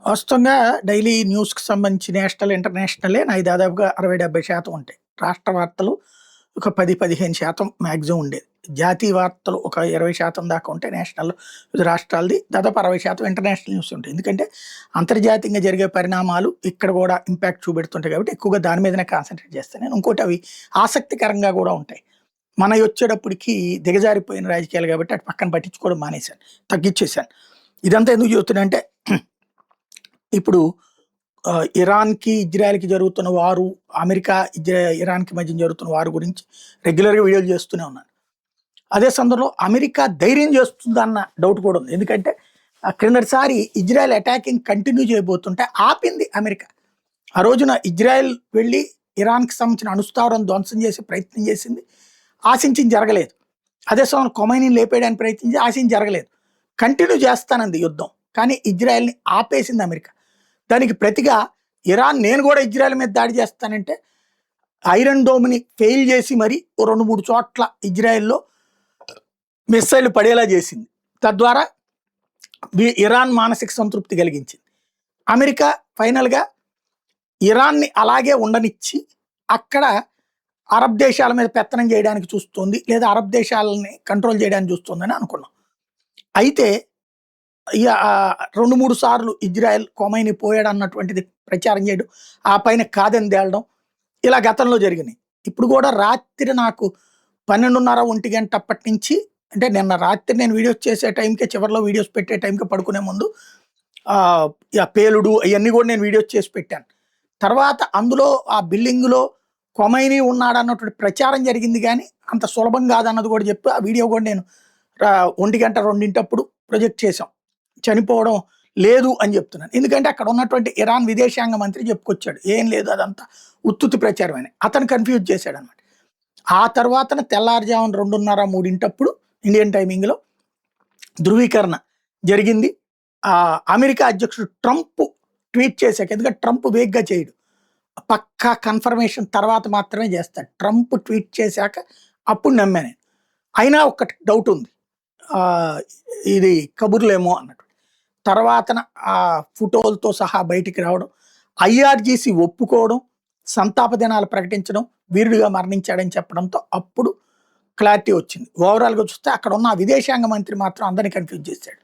వాస్తవంగా డైలీ న్యూస్‌కి సంబంధించి నేషనల్, ఇంటర్నేషనలే నాయి దాదాపుగా 60, 70% ఉంటాయి. రాష్ట్ర వార్తలు ఒక 10, 15% మాక్సిమం ఉండేది. జాతీయ వార్తలు ఒక 20% దాకా ఉంటే నేషనల్ వివిధ రాష్ట్రాలది దాదాపు 60% ఇంటర్నేషనల్ న్యూస్ ఉంటాయి. ఎందుకంటే అంతర్జాతీయంగా జరిగే పరిణామాలు ఇక్కడ కూడా ఇంపాక్ట్ చూపెడుతుంటాయి కాబట్టి ఎక్కువగా దాని మీదనే కాన్సంట్రేట్ చేస్తాను నేను. ఇంకోటి అవి ఆసక్తికరంగా కూడా ఉంటాయి. మనయొచ్చేటప్పటికి దిగజారిపోయిన రాజకీయాలు కాబట్టి అటు పక్కన పట్టించుకోవడం మానేశాను. తగ్గిచ్చేశాను. ఇదంతా ఎందుకు చెప్తున్నా అంటే ఇప్పుడు ఇరాన్‌కి, ఇజ్రాయెల్‌కి జరుగుతున్న వారు, అమెరికా, ఇరాన్‌కి మధ్య జరుగుతున్న వారు గురించి రెగ్యులర్‌గా వీడియోలు చేస్తూనే ఉన్నాను. అదే సందర్భంలో అమెరికా ధైర్యం చేస్తుందన్న డౌట్ కూడా ఉంది. ఎందుకంటే క్రిందటిసారి ఇజ్రాయెల్ అటాకింగ్ కంటిన్యూ చేయబోతుంటే ఆపింది అమెరికా. ఆ రోజున ఇజ్రాయెల్ వెళ్ళి ఇరాన్‌కి సంబంధించిన అణుస్థావరం ధ్వంసం చేసే ప్రయత్నం చేసింది. ఆశించింది జరగలేదు. అదే సమయంలో ఖొమైనీని లేపేయడానికి ప్రయత్నించి ఆశించింది జరగలేదు. కంటిన్యూ చేస్తానంది యుద్ధం. కానీ ఇజ్రాయెల్‌ని ఆపేసింది అమెరికా. దానికి ప్రతిగా ఇరాన్ నేను కూడా ఇజ్రాయెల్ మీద దాడి చేస్తానంటే ఐరన్ డోమ్‌ని ఫెయిల్ చేసి మరి ఓ 2, 3 చోట్ల ఇజ్రాయెల్‌లో మిస్సైల్ పడేలా చేసింది. తద్వారా ఇరాన్ మానసిక సంతృప్తి కలిగించింది. అమెరికా ఫైనల్‌గా ఇరాన్‌ని అలాగే ఉండనిచ్చి అక్కడ అరబ్ దేశాల మీద పెత్తనం చేయడానికి చూస్తుంది. లేదా అరబ్ దేశాలని కంట్రోల్ చేయడానికి చూస్తుందని అనుకున్నాం. అయితే 2, 3 సార్లు ఇజ్రాయెల్ ఖొమైనీ పోయాడన్నటువంటిది ప్రచారం చేయడం, ఆ పైన కాదని తేలడం ఇలా గతంలో జరిగినాయి. ఇప్పుడు కూడా రాత్రి నాకు 12:30, 1 గంట అప్పటి నుంచి అంటే నిన్న రాత్రి నేను వీడియోస్ చేసే టైంకే చివరిలో వీడియోస్ పెట్టే టైంకి పడుకునే ముందు పేలుడు అయన్నీ కూడా నేను వీడియోస్ చేసి పెట్టాను. తర్వాత అందులో ఆ బిల్డింగ్‌లో ఖొమైనీ ఉన్నాడన్నటువంటి ప్రచారం జరిగింది గానీ, అంత సులభం కాదన్నది కూడా చెప్పి ఆ వీడియో కూడా నేను 1 గంట, 2 ప్రొజెక్ట్ చేశాం. చనిపోవడం లేదు అని చెప్తున్నాను. ఎందుకంటే అక్కడ ఉన్నటువంటి ఇరాన్ విదేశాంగ మంత్రి చెప్పుకొచ్చాడు. ఏం లేదు అదంతా ఉత్తుత్తి ప్రచారమని. అతను కన్‌ఫ్యూజ్ చేశాడనమాట. ఆ తర్వాతన తెల్లారుజామున 2:30, 3 ఇండియన్ టైమింగ్‌లో ధృవీకరణ జరిగింది. అమెరికా అధ్యక్షుడు ట్రంప్ ట్వీట్ చేశాక ఎందుకంటే ట్రంప్ వేగ్‌గా చేయడు. పక్కా కన్ఫర్మేషన్ తర్వాత మాత్రమే చేస్తాడు. ట్రంప్ ట్వీట్ చేశాక అప్పుడు నమ్మా నేను. అయినా ఒక్కటి డౌట్ ఉంది. ఇది కబుర్లేమో అన్నట్టు. తర్వాతన ఆ ఫోటోలతో సహా బయటికి రావడం, ఐఆర్‌జీసీ ఒప్పుకోవడం, సంతాప దినాలు ప్రకటించడం, వీరుడిగా మరణించాడని చెప్పడంతో అప్పుడు క్లారిటీ వచ్చింది. ఓవరాల్‌గా చూస్తే అక్కడ ఉన్న విదేశాంగ మంత్రి మాత్రం అందరిని కన్‌ఫ్యూజ్ చేశాడు.